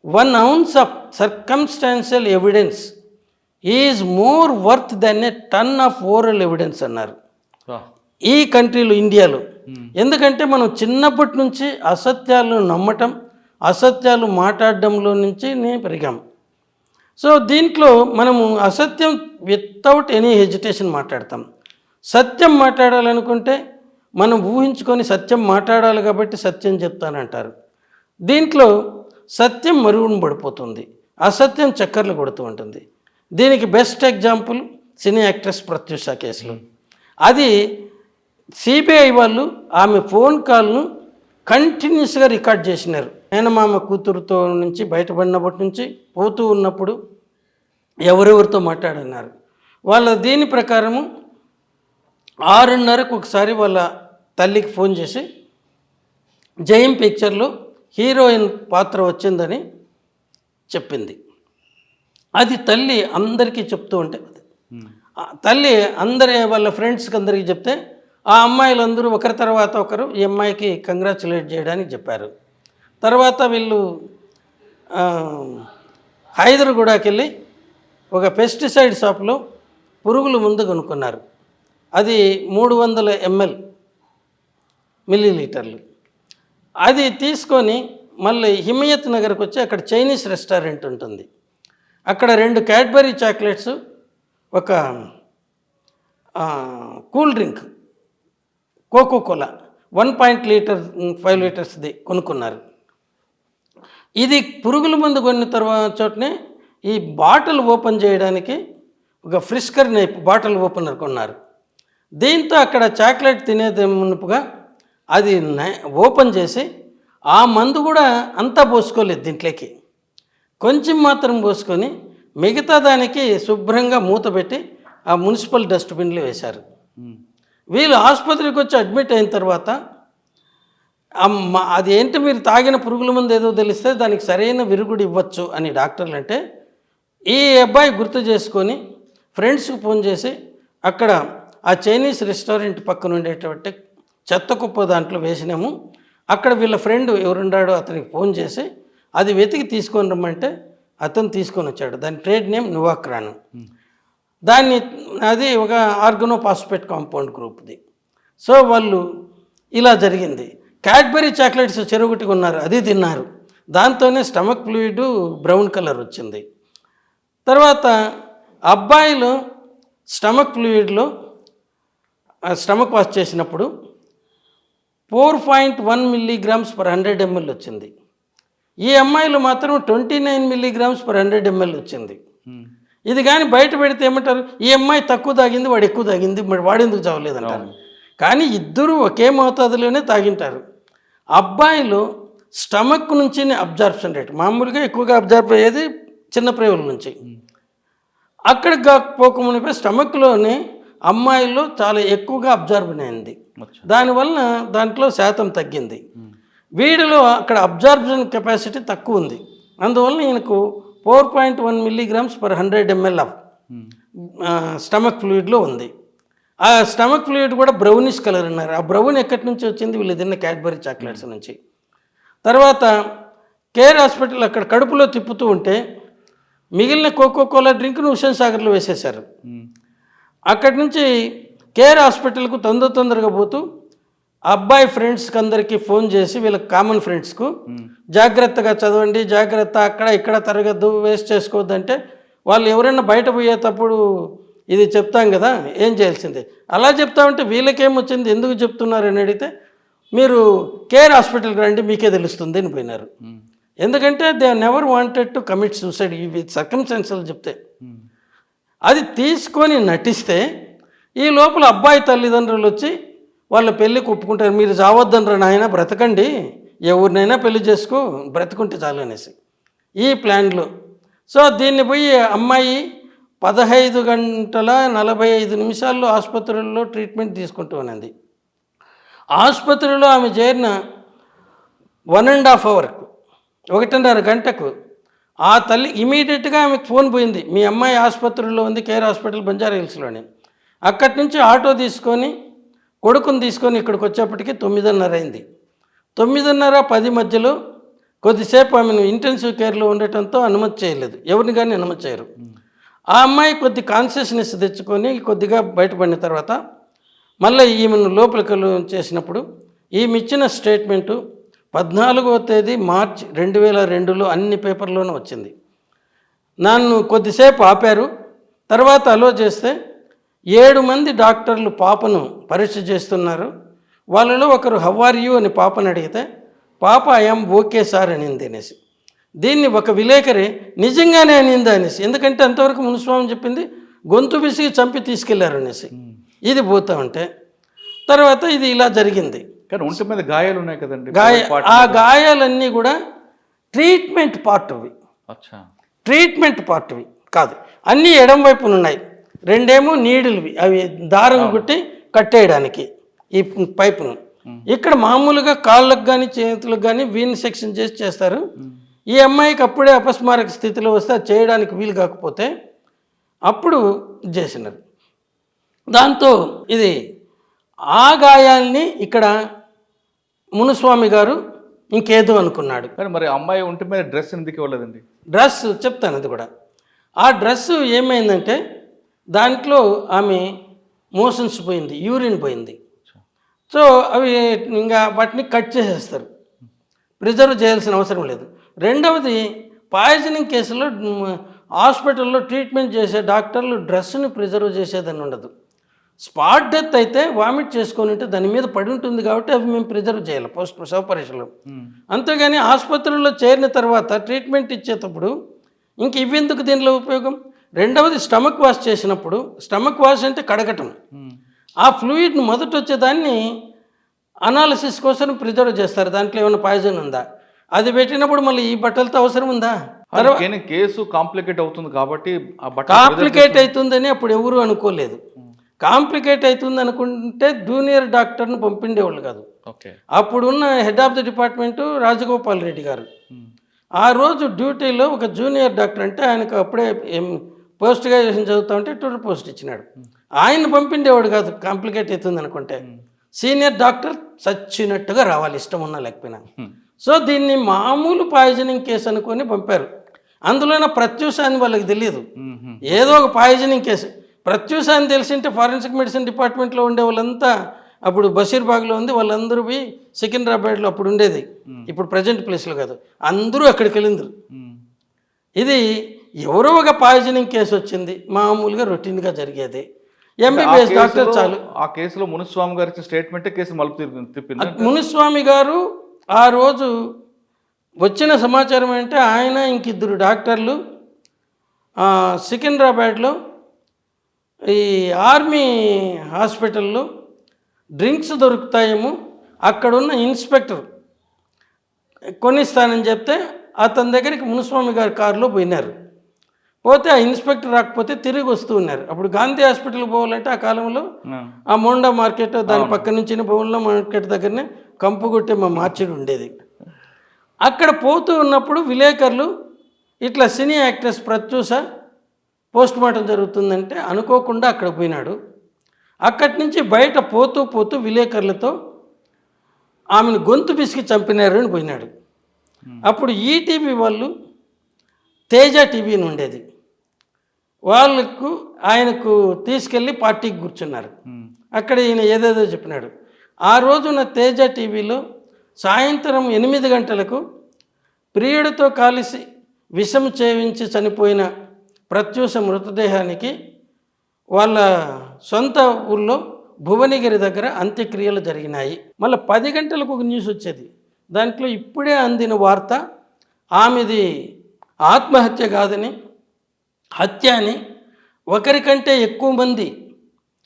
1 ounce of circumstantial evidence is more worth than a ton of oral evidence అన్నారు ఈ కంట్రీలో, ఇండియాలో. ఎందుకంటే మనం చిన్నప్పటి నుంచి అసత్యాలను నమ్మటం, అసత్యాలు మాట్లాడడంలో నుంచి పెరిగాం. సో దీంట్లో మనము అసత్యం వితౌట్ ఎనీ హెజిటేషన్ మాట్లాడతాం. సత్యం మాట్లాడాలనుకుంటే మనం ఊహించుకొని సత్యం మాట్లాడాలి కాబట్టి సత్యం చెప్తానంటారు. దీంట్లో సత్యం మరుగున పడిపోతుంది, అసత్యం చక్కర్లు కొడుతూ ఉంటుంది. దీనికి బెస్ట్ ఎగ్జాంపుల్ సినీ యాక్ట్రెస్ ప్రత్యూష కేసులో. అది సిబిఐ వాళ్ళు ఆమె ఫోన్ కాల్ను కంటిన్యూస్గా రికార్డ్ చేసినారు. మేనమామ కూతురుతో నుంచి బయటపడినప్పటి నుంచి పోతూ ఉన్నప్పుడు ఎవరెవరితో మాట్లాడన్నారు. వాళ్ళ దీని ప్రకారము 6:30కు ఒకసారి వాళ్ళ తల్లికి ఫోన్ చేసి జయం పిక్చర్లో హీరోయిన్ పాత్ర వచ్చిందని చెప్పింది. అది తల్లి అందరికీ చెప్తూ ఉంటే తల్లి వాళ్ళ ఫ్రెండ్స్కి అందరికీ చెప్తే ఆ అమ్మాయిలందరూ ఒకరి తర్వాత ఒకరు ఈ అమ్మాయికి కంగ్రాచులేట్ చేయడానికి చెప్పారు. తర్వాత వీళ్ళు హైదరాబాద్కి వెళ్ళి ఒక పెస్టిసైడ్ షాప్లో పురుగుల మందు కొనుక్కున్నారు. అది 300 మిల్లీలీటర్లు. అది తీసుకొని మళ్ళీ హిమయత్ నగర్కి వచ్చి అక్కడ చైనీస్ రెస్టారెంట్ ఉంటుంది. అక్కడ 2 క్యాడ్బరీ చాక్లెట్స్, ఒక కూల్ డ్రింక్ కోకోకోలా 1.5 లీటర్స్ది కొనుక్కున్నారు. ఇది పురుగుల మందు కొన్న తర్వాత చోటనే ఈ బాటిల్ ఓపెన్ చేయడానికి ఒక ఫ్రిస్కర్ నైప్ బాటిల్ ఓపెనర్ కొన్నారు. దీంతో అక్కడ చాక్లెట్ తినేది మునుపుగా అది ఓపెన్ చేసి ఆ మందు కూడా అంతా పోసుకోలేదు, దీంట్లోకి కొంచెం మాత్రం పోసుకొని మిగతా దానికి శుభ్రంగా మూత పెట్టి ఆ మున్సిపల్ డస్ట్బిన్లో వేశారు. వీళ్ళు ఆసుపత్రికి వచ్చి అడ్మిట్ అయిన తర్వాత అది ఏంటి మీరు తాగిన పురుగుల మందు ఏదో తెలిస్తే దానికి సరైన విరుగుడు ఇవ్వచ్చు అని డాక్టర్లు అంటే, ఈ అబ్బాయి గుర్తు చేసుకొని ఫ్రెండ్స్కి ఫోన్ చేసి అక్కడ ఆ చైనీస్ రెస్టారెంట్ పక్కన ఉండేటువంటి చెత్త కుప్ప దాంట్లో వేసినాము, అక్కడ వీళ్ళ ఫ్రెండ్ ఎవరున్నాడో అతనికి ఫోన్ చేసి అది వెతికి తీసుకొని రమ్మంటే అతను తీసుకొని వచ్చాడు. దాని ట్రేడ్ నేమ్ నువాక్రాన్. అది ఒక ఆర్గనోపాస్పేట్ కాంపౌండ్ గ్రూప్ది. సో వాళ్ళు ఇలా జరిగింది. క్యాడ్బరీ చాక్లెట్స్ చెరువుటి కొన్నారు, అది తిన్నారు. దాంతోనే స్టమక్ ఫ్లూయిడ్ బ్రౌన్ కలర్ వచ్చింది. తర్వాత అబ్బాయిలు స్టమక్ ఫ్లూయిడ్లో స్టమక్ వాష్ చేసినప్పుడు 4.1 mg/100 ml వచ్చింది. ఈ అమ్మాయిలు మాత్రం 29 mg/100 ml వచ్చింది. ఇది కానీ బయట పెడితే ఏమంటారు, ఈ అమ్మాయి తక్కువ తాగింది వాడు ఎక్కువ తాగింది, మరి వాడెందుకు చావలేదంటారు. కానీ ఇద్దరు ఒకే మోతాదులోనే తాగింటారు. అబ్బాయిలు స్టమక్ నుంచి అబ్జార్ప్షన్ రేట్ మామూలుగా ఎక్కువగా అబ్జార్బ్ అయ్యేది చిన్న ప్రేవుల నుంచి, అక్కడికి పోకమునిపై స్టమక్లోనే అమ్మాయిల్లో చాలా ఎక్కువగా అబ్జార్బ్ అయింది. దానివల్ల దాంట్లో శాతం తగ్గింది. వీడిలో అక్కడ అబ్జార్బ్షన్ కెపాసిటీ తక్కువ ఉంది. అందువల్ల ఈయనకు 4.1 mg/100 ml ఆఫ్ స్టమక్ ఫ్లూయిడ్లో ఉంది. ఆ స్టమక్ ఫ్లూయిడ్ కూడా బ్రౌనిష్ కలర్ అన్నారు. ఆ బ్రౌన్ ఎక్కడి నుంచి వచ్చింది, వీళ్ళు తిన్న క్యాడ్బరీ చాక్లెట్స్ నుంచి. తర్వాత కేర్ హాస్పిటల్ అక్కడ కడుపులో తిప్పుతూ ఉంటే మిగిలిన కోకోకోలా డ్రింక్ను హుస్సేన్ సాగర్లో వేసేశారు. అక్కడి నుంచి కేర్ హాస్పిటల్కు తొందరగా పోతూ అబ్బాయి ఫ్రెండ్స్కి అందరికీ ఫోన్ చేసి వీళ్ళకి కామన్ ఫ్రెండ్స్కు జాగ్రత్తగా చదవండి, జాగ్రత్త అక్కడ ఇక్కడ తరగద్దు, వేస్ట్ చేసుకోవద్దంటే వాళ్ళు ఎవరైనా బయట పోయేటప్పుడు ఇది చెప్తాం కదా ఏం చేయాల్సిందే. అలా చెప్తామంటే వీళ్ళకేమొచ్చింది, ఎందుకు చెప్తున్నారు అని అడిగితే మీరు కేర్ హాస్పిటల్కి రండి మీకే తెలుస్తుంది అని పోయినారు. ఎందుకంటే they never wanted to commit suicide. ఇవి సర్కమ్స్టాన్షియల్ చెప్తే అది తీసుకొని నటిస్తే ఈ లోపల అబ్బాయి తల్లిదండ్రులు వచ్చి వాళ్ళ పెళ్ళికి ఒప్పుకుంటారు. మీరు చావద్దనరా నాయన, బ్రతకండి, ఎవరినైనా పెళ్లి చేసుకో, బ్రతుకుంటే చాలు అనేసి ఈ ప్లాన్లో. సో దీన్ని పోయి అమ్మాయి 15 గంటల 45 నిమిషాల్లో ఆసుపత్రుల్లో ట్రీట్మెంట్ తీసుకుంటూ ఉన్నది. ఆసుపత్రిలో ఆమె చేరిన 1.5 అవర్కు, 1.5 గంటకు ఆ తల్లి ఇమీడియట్గా ఆమెకు ఫోన్ పోయింది, మీ అమ్మాయి ఆసుపత్రిలో ఉంది, కేర్ హాస్పిటల్ బంజారా హిల్స్లోని. అక్కడి నుంచి ఆటో తీసుకొని కొడుకుని తీసుకొని ఇక్కడికి వచ్చేప్పటికి 9:30 అయింది. 9:30, 10 మధ్యలో కొద్దిసేపు ఆమెను ఇంటెన్సివ్ కేర్లో ఉండటంతో అనుమతి చేయలేదు, ఎవరిని కానీ అనుమతి చేయరు. ఆ అమ్మాయి కొద్ది కాన్షియస్నెస్ తెచ్చుకొని కొద్దిగా బయటపడిన తర్వాత మళ్ళీ ఈమెను లోపలికి చేసినప్పుడు ఈమె ఇచ్చిన స్టేట్మెంటు 14వ తేదీ మార్చి 2002లో అన్ని పేపర్లోనూ వచ్చింది. నన్ను కొద్దిసేపు ఆపారు, తర్వాత అలో చేస్తే 7 మంది డాక్టర్లు పాపను పరీక్ష చేస్తున్నారు. వాళ్ళలో ఒకరు హౌ ఆర్ యూ అని పాపను అడిగితే పాప ఐఎమ్ ఓకే సార్ అనింది అనేసి. దీన్ని ఒక విలేకరి నిజంగానే అనింది అనేసి, ఎందుకంటే అంతవరకు మునిస్వామి చెప్పింది గొంతు విసిగి చంపి తీసుకెళ్లారు అనేసి. ఇది పోతా ఉంటే తర్వాత ఇది ఇలా జరిగింది. కానీ ఒంటి మీద గాయాలు ఉన్నాయి కదండి. ఆ గాయాలన్నీ కూడా ట్రీట్మెంట్ పార్ట్వి, ట్రీట్మెంట్ పార్ట్వి కాదు, అన్నీ ఎడం వైపున ఉన్నాయి. 2 ఏమో నీడిల్వి, అవి దారం కుట్టి కట్టేయడానికి ఈ పైపును. ఇక్కడ మామూలుగా కాళ్ళకు కానీ చేతులకు కానీ వీన్ సెక్షన్ చేసి చేస్తారు. ఈ అమ్మాయికి అప్పుడే అపస్మారక స్థితిలో వస్తే అది చేయడానికి వీలు కాకపోతే అప్పుడు చేసినారు. దాంతో ఇది ఆ గాయాల్ని ఇక్కడ మునుస్వామి గారు ఇంకేదో అనుకున్నాడు. కానీ మరి అమ్మాయి ఒంటి మీద డ్రెస్ ఎందుకు ఇవ్వలేదండి? డ్రెస్ చెప్తాను, అది కూడా. ఆ డ్రెస్సు ఏమైందంటే దాంట్లో ఆమె మోషన్స్ పోయింది, యూరిన్ పోయింది. సో అవి ఇంకా వాటిని కట్ చేసేస్తారు, ప్రిజర్వ్ చేయాల్సిన అవసరం లేదు. రెండవది, పాయిజనింగ్ కేసులో హాస్పిటల్లో ట్రీట్మెంట్ చేసే డాక్టర్లు డ్రెస్సుని ప్రిజర్వ్ చేసేదని ఉండదు. స్పాట్ డెత్ అయితే వామిట్ చేసుకొని ఉంటే దాని మీద పడి ఉంటుంది కాబట్టి అవి మేము ప్రిజర్వ్ చేయాలి పోస్ట్ శవపరీక్షలో. అంతేగాని ఆసుపత్రుల్లో చేరిన తర్వాత ట్రీట్మెంట్ ఇచ్చేటప్పుడు ఇంక ఇవెందుకు దీనిలో ఉపయోగం? రెండవది, స్టమక్ వాష్ చేసినప్పుడు, స్టమక్ వాష్ అంటే కడగటం, ఆ ఫ్లూయిడ్ని మొదట వచ్చేదాన్ని అనాలిసిస్ కోసం ప్రిజర్వ్ చేస్తారు, దాంట్లో ఏమైనా పాయిజన్ ఉందా, అది పెట్టినప్పుడు మళ్ళీ ఈ బట్టలతో అవసరం ఉందా? కేసు కాంప్లికేట్ అవుతుంది కాబట్టి కాంప్లికేట్ అవుతుందని అప్పుడు ఎవరు అనుకోలేదు. కాంప్లికేట్ అవుతుంది అనుకుంటే జూనియర్ డాక్టర్ను పంపిండేవాళ్ళు కాదు. అప్పుడున్న head of the department Rajagopal Reddy గారు ఆ రోజు డ్యూటీలో ఒక జూనియర్ డాక్టర్, అంటే ఆయనకు అప్పుడే పోస్ట్ గ్రాడ్యుయేషన్ చదువుతా ఉంటే టూర్ పోస్ట్ ఇచ్చినాడు, ఆయన పంపిండేవాడు కాదు కాంప్లికేట్ అవుతుంది అనుకుంటే. సీనియర్ డాక్టర్ చచ్చినట్టుగా రావాలి, ఇష్టం ఉన్నా లేకపోయినా. సో దీన్ని మామూలు పాయిజనింగ్ కేసు అనుకొని పంపారు. అందులోనే ప్రత్యూష అని వాళ్ళకి తెలియదు, ఏదో ఒక పాయిజనింగ్ కేసు. ప్రత్యూష అని తెలిసింటే ఫారెన్సిక్ మెడిసిన్ డిపార్ట్మెంట్లో ఉండే వాళ్ళంతా, అప్పుడు బషీర్బాగ్లో ఉంది, వాళ్ళందరూ పోయి సికింద్రాబాద్లో అప్పుడు ఉండేది, ఇప్పుడు ప్రజెంట్ ప్లేస్లో కాదు, అందరూ అక్కడికి వెళ్ళిండ్రు. ఇది ఎవరో ఒక పాయిజనింగ్ కేసు వచ్చింది, మామూలుగా రొటీన్గా జరిగేది. ఎంబీబీఎస్ డాక్టర్ చాలు. ఆ కేసులో మునుస్వామి గారి ఇచ్చిన స్టేట్మెంటే కేసు మలుపు తిప్పింది. మునుస్వామి గారు ఆ రోజు వచ్చిన సమాచారం అంటే ఆయన ఇంకిద్దరు డాక్టర్లు సికింద్రాబాద్లో ఈ ఆర్మీ హాస్పిటల్లో డ్రింక్స్ దొరుకుతాయేమో, అక్కడున్న ఇన్స్పెక్టర్ కొనిస్తానని చెప్తే అతని దగ్గరికి మునుస్వామి గారి కారులో పోయినారు. పోతే ఆ ఇన్స్పెక్టర్ రాకపోతే తిరిగి వస్తూ ఉన్నారు. అప్పుడు గాంధీ హాస్పిటల్కి పోవాలంటే ఆ కాలంలో ఆ మోండా మార్కెట్ దాని పక్క నుంచి బౌల్లో మార్కెట్ దగ్గరనే కంపుగుట్టే మా మార్చెడ్ ఉండేది. అక్కడ పోతూ ఉన్నప్పుడు విలేకరులు ఇట్లా సినీ యాక్ట్రెస్ ప్రత్యూష పోస్ట్ మార్టం జరుగుతుందంటే అనుకోకుండా అక్కడ పోయినాడు. అక్కడి నుంచి బయట పోతూ పోతూ విలేకరులతో ఆమెను గొంతు పిసికి చంపినారు అని పోయినాడు. అప్పుడు ఈటీవీ వాళ్ళు తేజ టీవీని ఉండేది, వాళ్ళకు ఆయనకు తీసుకెళ్ళి పార్టీకి కూర్చున్నారు. అక్కడ ఈయన ఏదేదో చెప్పినాడు. ఆ రోజున తేజ టీవీలో సాయంత్రం 8 గంటలకు ప్రియుడితో కలిసి విషం చేయించి చనిపోయిన ప్రత్యూష మృతదేహానికి వాళ్ళ సొంత ఊళ్ళో భువనగిరి దగ్గర అంత్యక్రియలు జరిగినాయి. మళ్ళీ 10 గంటలకు ఒక న్యూస్ వచ్చేది, దాంట్లో ఇప్పుడే అందిన వార్త ఆమెది ఆత్మహత్య కాదని, హత్య అని, ఒకరికంటే ఎక్కువ మంది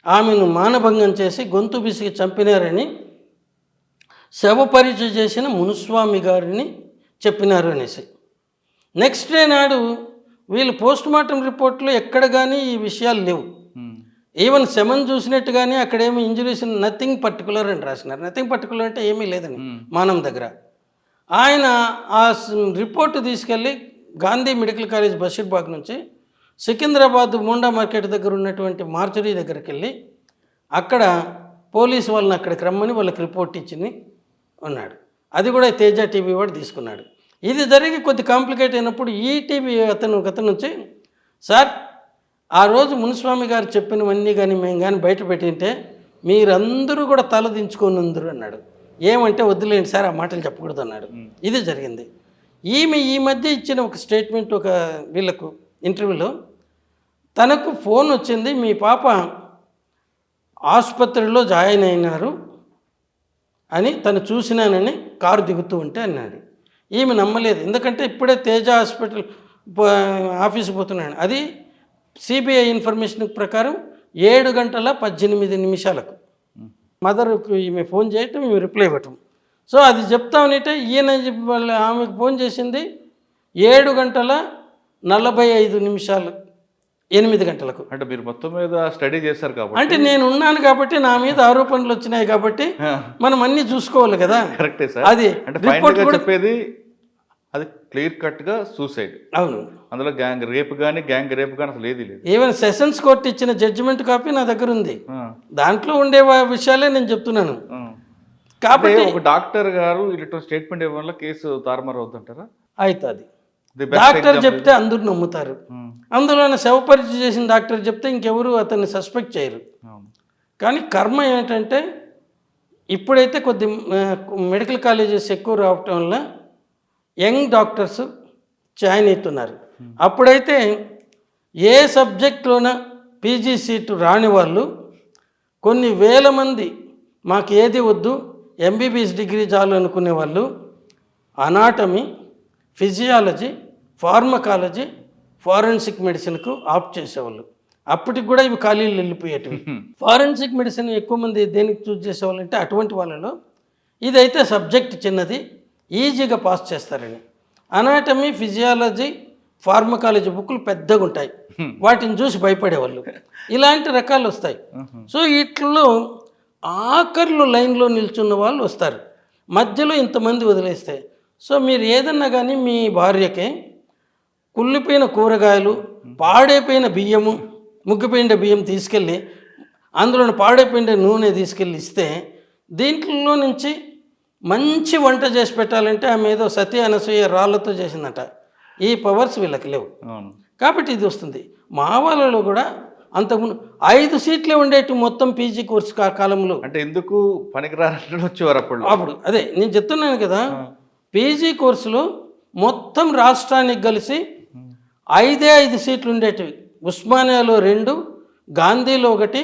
ఆమెను మానభంగం చేసి గొంతు బిసికి చంపినారని శవ పరీక్ష చేసిన మునుస్వామి గారిని చెప్పినారు అనేసి. నెక్స్ట్ డే నాడు వీళ్ళు పోస్ట్ మార్టం రిపోర్ట్లో ఎక్కడ కానీ ఈ విషయాలు లేవు. ఈవెన్ శమన్ చూసినట్టు కానీ అక్కడేమీ ఇంజురీస్ నథింగ్ పర్టికులర్ అని రాసినారు. నథింగ్ పర్టికులర్ అంటే ఏమీ లేదని మానం దగ్గర. ఆయన ఆ రిపోర్టు తీసుకెళ్ళి గాంధీ మెడికల్ కాలేజ్ బషీర్బాగ్ నుంచి సికింద్రాబాద్ మోండా మార్కెట్ దగ్గర ఉన్నటువంటి మార్చరీ దగ్గరికి వెళ్ళి అక్కడ పోలీసు వాళ్ళని అక్కడికి రమ్మని వాళ్ళకి రిపోర్ట్ ఇచ్చింది ఉన్నాడు. అది కూడా తేజ టీవీ వాడు తీసుకున్నాడు. ఇది జరిగి కొద్ది కాంప్లికేట్ అయినప్పుడు ఈ టీవీ అతను నుంచి, సార్ ఆ రోజు మునుస్వామి గారు చెప్పినవన్నీ కానీ మేము కానీ బయట పెట్టింటే మీరందరూ కూడా తలదించుకొని అన్నాడు. ఏమంటే వద్దులేండి సార్, ఆ మాటలు చెప్పకూడదు అన్నాడు. ఇది జరిగింది. ఈమె ఈ మధ్య ఇచ్చిన ఒక స్టేట్మెంట్ ఒక వీళ్ళకు ఇంటర్వ్యూలో, తనకు ఫోన్ వచ్చింది, మీ పాప ఆసుపత్రిలో జాయిన్ అయినారు అని తను చూసినానని కారు దిగుతూ ఉంటే అన్నాడు. ఈమె నమ్మలేదు, ఎందుకంటే ఇప్పుడే తేజ హాస్పిటల్ ఆఫీసు పోతున్నాడు. అది సిబిఐ ఇన్ఫర్మేషన్ ప్రకారం 7:18 మదర్కు ఈమె ఫోన్ చేయటం, ఈమె రిప్లై ఇవ్వటం. సో అది చెప్తామనంటే ఈయన ఆమెకు ఫోన్ చేసింది 7:45 8 గంటలకు. అంటే మీరు మొత్తం మీద స్టడీ చేశారు కాబట్టి, అంటే నేను ఉన్నాను కాబట్టి నా మీద ఆరోపణలు వచ్చినాయి కాబట్టి మనం అన్నీ చూసుకోవాలి కదా. కరెక్టే సార్. అది రిపోర్ట్ చెప్పేది అది క్లియర్ కట్గా సూసైడ్. అవును, అందులో గ్యాంగ్ రేప్ కానీ అసలు ఏది లేదు. ఈవెన్ సెషన్స్ కోర్టు ఇచ్చిన జడ్జిమెంట్ కాపీ నా దగ్గర ఉంది. దాంట్లో ఉండే విషయాలే నేను చెప్తున్నాను. కాబట్టి ఒక డాక్టర్ గారు ఇలాంటి స్టేట్మెంట్ ఇవ్వడం వల్ల కేసు తారుమారు అవుతుంటారా? అవుతుంది. డాక్టర్ చెప్తే అందరూ నమ్ముతారు. అందులో శవ పరీక్ష చేసిన డాక్టర్ చెప్తే ఇంకెవరు అతన్ని సస్పెక్ట్ చేయరు. కానీ కర్మ ఏంటంటే ఇప్పుడైతే కొద్ది మెడికల్ కాలేజెస్ ఎక్కువ రావటం వల్ల యంగ్ డాక్టర్స్ జాయిన్ అవుతున్నారు. అప్పుడైతే ఏ సబ్జెక్ట్లోన పీజీ సీటు రాని వాళ్ళు కొన్ని వేల మంది మాకు ఏది వద్దు, ఎంబీబీఎస్ డిగ్రీ చాలు అనుకునే వాళ్ళు అనాటమీ, ఫిజియాలజీ, ఫార్మకాలజీ, ఫారెన్సిక్ మెడిసిన్కు ఆప్ట్ చేసేవాళ్ళు. అప్పటికి కూడా ఇవి ఖాళీలు వెళ్ళిపోయేటివి. ఫారెన్సిక్ మెడిసిన్ ఎక్కువ మంది దేనికి చూస్ చేసేవాళ్ళు అంటే అటువంటి వాళ్ళలో ఇదైతే సబ్జెక్ట్ చిన్నది, ఈజీగా పాస్ చేస్తారని. అనాటమీ, ఫిజియాలజీ, ఫార్మకాలజీ బుక్లు పెద్దగా ఉంటాయి, వాటిని చూసి భయపడేవాళ్ళు. ఇలాంటి రకాలు వస్తాయి. సో వీటిలో ఆఖర్లు లైన్లో నిల్చున్న వాళ్ళు వస్తారు, మధ్యలో ఇంతమంది వదిలేస్తే. సో మీరు ఏదన్నా కానీ మీ భార్యకి కుళ్ళిపోయిన కూరగాయలు, పాడైపోయిన బియ్యము, ముగ్గిపోయిన బియ్యం తీసుకెళ్ళి అందులో పాడైపోయిన నూనె తీసుకెళ్ళి ఇస్తే దీంట్లో నుంచి మంచి వంట చేసి పెట్టాలంటే ఆమె ఏదో సతీ అనసూయ రాళ్లతో చేసిందట. ఈ పవర్స్ వీళ్ళకి లేవు కాబట్టి ఇది వస్తుంది. మా వాళ్ళలో కూడా అంతకుముందు 5 సీట్లే ఉండేటి మొత్తం పీజీ కోర్సు కాలంలో. అంటే ఎందుకు పనికిరాని వచ్చేవారు అప్పుడు అదే నేను చెప్తున్నాను కదా, పీజీ కోర్సులో మొత్తం రాష్ట్రానికి కలిసి 5 సీట్లు ఉండేటివి. ఉస్మానియాలో 2, గాంధీలో 1,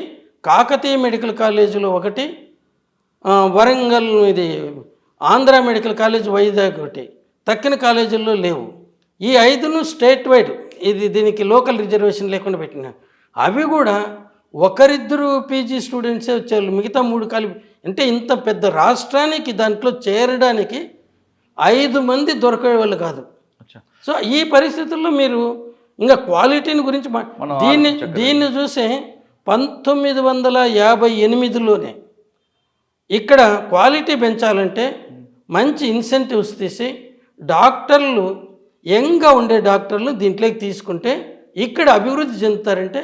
కాకతీయ మెడికల్ కాలేజీలో 1, వరంగల్ ఇది ఆంధ్ర మెడికల్ కాలేజ్ వైజాగ్ 1, తక్కిన కాలేజీల్లో లేవు. ఈ 5ను స్టేట్ వైడ్ ఇది దీనికి లోకల్ రిజర్వేషన్ లేకుండా పెట్టిన. అవి కూడా 1-2 పీజీ స్టూడెంట్సే వచ్చేవాళ్ళు, మిగతా 3 కలిపి. అంటే ఇంత పెద్ద రాష్ట్రానికి దాంట్లో చేరడానికి 5 మంది దొరికేవాళ్ళు కాదు. సో ఈ పరిస్థితుల్లో మీరు ఇంకా క్వాలిటీని గురించి దీన్ని చూసే 1958లోనే ఇక్కడ క్వాలిటీ పెంచాలంటే మంచి ఇన్సెంటివ్స్ తీసి డాక్టర్లు యంగ్గా ఉండే డాక్టర్లు దీంట్లోకి తీసుకుంటే ఇక్కడ అభివృద్ధి చెందుతారంటే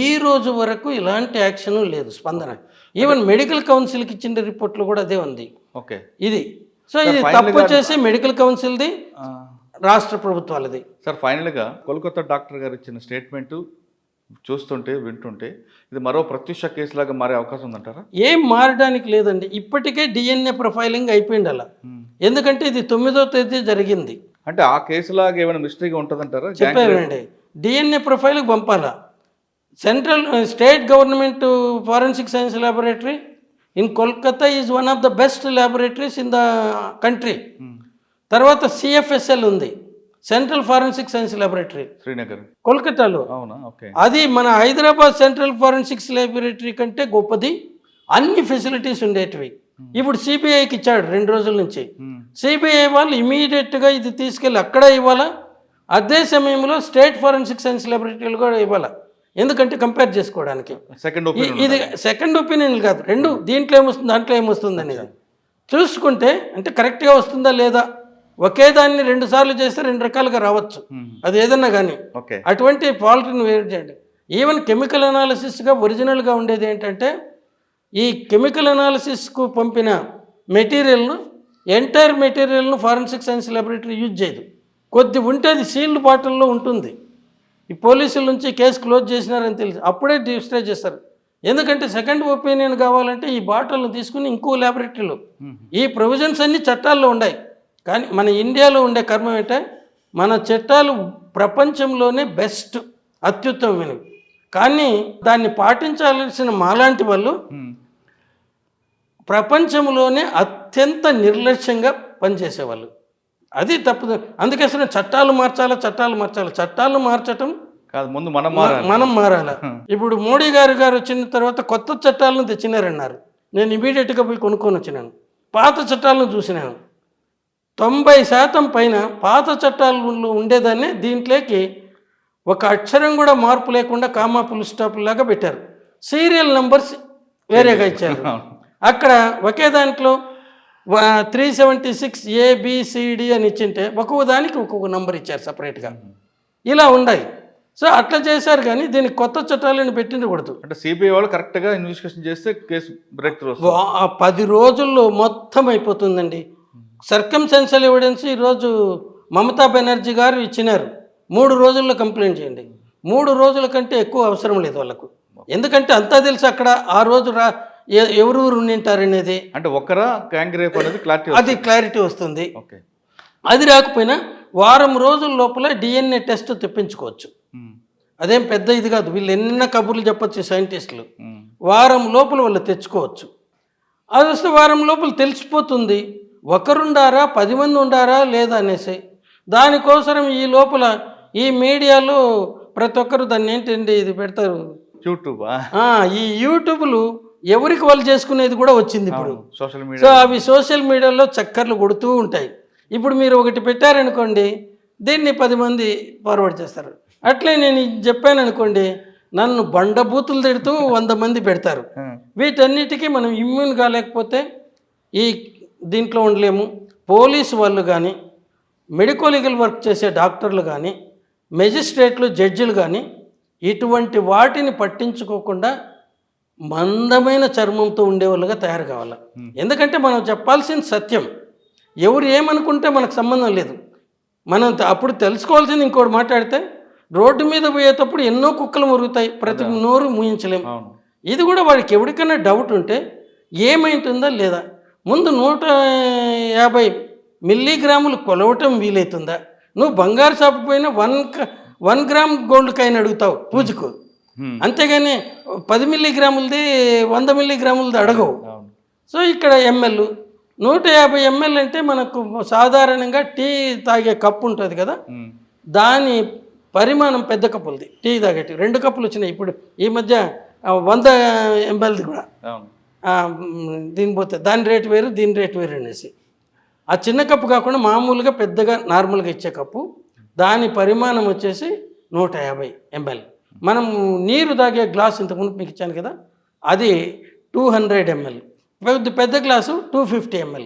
ఈ రోజు వరకు ఇలాంటి యాక్షన్ లేదు, స్పందన. ఈవెన్ మెడికల్ కౌన్సిల్కి ఇచ్చిన రిపోర్ట్లో కూడా అదే ఉంది. ఓకే, ఇది సో ఇది తప్పు చేసి మెడికల్ కౌన్సిల్ది, రాష్ట్ర ప్రభుత్వాలది. సార్ ఫైనల్గా కోల్కతా డాక్టర్ గారు ఇచ్చిన స్టేట్మెంట్ చూస్తుంటే వింటుంటే ఇది మరో ప్రత్యక్ష కేసులాగా మారే అవకాశం ఉందంటారా? ఏం మారడానికి లేదండి. ఇప్పటికే డిఎన్ఏ ప్రొఫైలింగ్ అయిపోయింది అలా. ఎందుకంటే ఇది 9వ తేదీ జరిగింది. అంటే ఆ కేసులాగా ఏమైనా మిస్టరీగా ఉంటుందంటారా? చెప్పారండి, డిఎన్ఏ ప్రొఫైల్కి పంపాలా. Central state government forensic science laboratory in Kolkata is one of the best laboratories in the country. తర్వాత సిఎఫ్ఎస్ఎల్ ఉంది, central forensic science laboratory Srinagar. కోల్కతాలో. అవునా? ఓకే. అది మన హైదరాబాద్ సెంట్రల్ ఫారెన్సిక్స్ ల్యాబొరేటరీ కంటే గొప్పది, అన్ని ఫెసిలిటీస్ ఉండేటివి. ఇప్పుడు సిబిఐకి ఇచ్చాడు 2 రోజుల నుంచి. సిబిఐ వాళ్ళు ఇమీడియట్గా ఇది తీసుకెళ్ళి అక్కడ ఇవ్వాలా, అదే సమయంలో స్టేట్ ఫారెన్సిక్ సైన్స్ ల్యాబొరేటరీలు కూడా ఇవ్వాలా. ఎందుకంటే కంపేర్ చేసుకోవడానికి. ఇది సెకండ్ ఒపీనియన్ కాదు, 2 దీంట్లో ఏమొస్తుంది దాంట్లో ఏమొస్తుంది అనేది చూసుకుంటే అంటే కరెక్ట్గా వస్తుందా లేదా. ఒకే దాన్ని 2 సార్లు చేస్తే 2 రకాలుగా రావచ్చు, అది ఏదన్నా కానీ. అటువంటి ఫాల్ట్ని వేరు చేయండి. ఈవెన్ కెమికల్ అనాలిసిస్గా ఒరిజినల్గా ఉండేది ఏంటంటే, ఈ కెమికల్ అనాలిసిస్కు పంపిన మెటీరియల్ను, ఎంటైర్ మెటీరియల్ను ఫారెన్సిక్ సైన్స్ ల్యాబొరేటరీ యూజ్ చేయదు. కొద్ది ఉంటే అది సీల్డ్ బాటిల్లో ఉంటుంది. ఈ పోలీసుల నుంచి కేసు క్లోజ్ చేసినారని తెలిసి అప్పుడే డిస్ట్రాయ్ చేస్తారు. ఎందుకంటే సెకండ్ ఒపీనియన్ కావాలంటే ఈ బాటిల్ను తీసుకుని ఇంకో ల్యాబొరేటరీలో, ఈ ప్రొవిజన్స్ అన్ని చట్టాల్లో ఉన్నాయి. కానీ మన ఇండియాలో ఉండే కర్మం ఏంటంటే, మన చట్టాలు ప్రపంచంలోనే బెస్ట్, అత్యుత్తమమైనవి. కానీ దాన్ని పాటించాల్సిన మాలాంటి వాళ్ళు ప్రపంచంలోనే అత్యంత నిర్లక్ష్యంగా పనిచేసేవాళ్ళు. అది తప్పు. అందుకే అసలు చట్టాలు మార్చాలి. చట్టాలు మార్చటం కాదు, ముందు మనం మారాలి. ఇప్పుడు మోడీ గారు వచ్చిన తర్వాత కొత్త చట్టాలను తెచ్చినారన్నారు. నేను ఇమీడియట్గా పోయి కొనుక్కొని వచ్చినాను. పాత చట్టాలను చూసినాను. 90% పైన పాత చట్టాలు ఉండేదాన్ని దీంట్లోకి ఒక అక్షరం కూడా మార్పు లేకుండా కామా ఫుల్ స్టాప్ లాగా పెట్టారు. సీరియల్ నంబర్స్ వేరేగా ఇచ్చారు. అక్కడ ఒకే దాంట్లో 376 ABCD అని ఇచ్చింటే ఒక్కొక్క దానికి ఒక్కొక్క నంబర్ ఇచ్చారు సపరేట్గా. ఇలా ఉన్నాయి. సో అట్లా చేశారు. కానీ దీనికి కొత్త చట్టాలను పెట్టిండకూడదు. అంటే సిబిఐ వాళ్ళు కరెక్ట్గా ఇన్వెస్టిగేషన్ చేస్తే కేసు బ్రేక్ త్రూ 10 రోజుల్లో మొత్తం అయిపోతుందండి. సర్కమ్స్టాన్షియల్ ఎవిడెన్స్ ఈరోజు మమతా బెనర్జీ గారు ఇచ్చినారు. 3 రోజుల్లో కంప్లైంట్ చేయండి. 3 రోజుల కంటే ఎక్కువ అవసరం లేదు వాళ్ళకు. ఎందుకంటే అంతా తెలుసు అక్కడ ఆ రోజు ఎవరు ఉండింటారనేది. అంటే ఒకరా గ్యాంగ్ రేప్ అనేది క్లారిటీ వస్తుంది. అది రాకపోయినా వారం రోజుల లోపల DNA టెస్ట్ తెప్పించుకోవచ్చు. అదేం పెద్ద ఇది కాదు. వీళ్ళు ఎన్న కబుర్లు చెప్పచ్చు సైంటిస్టులు. వారం లోపల వాళ్ళు తెచ్చుకోవచ్చు. అది వస్తే వారం లోపల తెలిసిపోతుంది ఒకరుండారా 10 మంది ఉండారా లేదా అనేసి. దానికోసం ఈ లోపల ఈ మీడియాలో ప్రతి ఒక్కరు దాన్ని ఏంటండి ఇది పెడతారు, యూట్యూబ్. ఈ యూట్యూబ్లు ఎవరికి వాళ్ళు చేసుకునేది కూడా వచ్చింది ఇప్పుడు. Social media. సో అవి సోషల్ మీడియాలో చక్కర్లు కొడుతూ ఉంటాయి. ఇప్పుడు మీరు ఒకటి పెట్టారనుకోండి, దీన్ని 10 మంది ఫార్వర్డ్ చేస్తారు. అట్లే నేను చెప్పాను అనుకోండి, నన్ను బండబూతులు తిడుతూ 100 మంది పెడతారు. వీటన్నిటికీ మనం ఇమ్యూన్ కాలేకపోతే ఈ దీంట్లో ఉండలేము. పోలీసు వాళ్ళు కానీ, మెడికో లీగల్ వర్క్ చేసే డాక్టర్లు కానీ, మెజిస్ట్రేట్లు, జడ్జిలు కానీ ఇటువంటి వాటిని పట్టించుకోకుండా మందమైన చర్మంతో ఉండేవాళ్ళుగా తయారు కావాలి. ఎందుకంటే మనం చెప్పాల్సిన సత్యం. ఎవరు ఏమనుకుంటే మనకు సంబంధం లేదు. మనం అప్పుడు తెలుసుకోవాల్సింది ఇంకోటి మాట్లాడితే, రోడ్డు మీద పోయేటప్పుడు ఎన్నో కుక్కలు మురుగుతాయి, ప్రతి నోరు మూయించలేము. ఇది కూడా వాడికి ఎవరికైనా డౌట్ ఉంటే ఏమైంటుందా లేదా, ముందు 150 మిల్లీగ్రాములు కొలవటం వీలవుతుందా. నువ్వు బంగారు షాపు పోయినా 1 గ్రామ్ గోల్డ్ కాయిన్ అడుగుతావు పూజకు, అంతేగాని 10 మిల్లీగ్రాములది 100 మిల్లీగ్రాములది అడగవు. సో ఇక్కడ ఎంఎల్ 150 ml అంటే మనకు సాధారణంగా టీ తాగే కప్పు ఉంటుంది కదా, దాని పరిమాణం పెద్ద కప్పులది. టీ తాగేటి 2 కప్పులు వచ్చినాయి ఇప్పుడు ఈ మధ్య, 100 mlది కూడా. దీని పోతే దాని రేటు వేరు, దీని రేటు వేరు అనేసి. ఆ చిన్న కప్పు కాకుండా మామూలుగా పెద్దగా నార్మల్గా ఇచ్చే కప్పు, దాని పరిమాణం వచ్చేసి 150 ml. మనం నీరు తాగే గ్లాస్ ఇంతకుముందు మీకు ఇచ్చాను కదా, అది 200 ml. పెద్ద గ్లాసు 250 ml.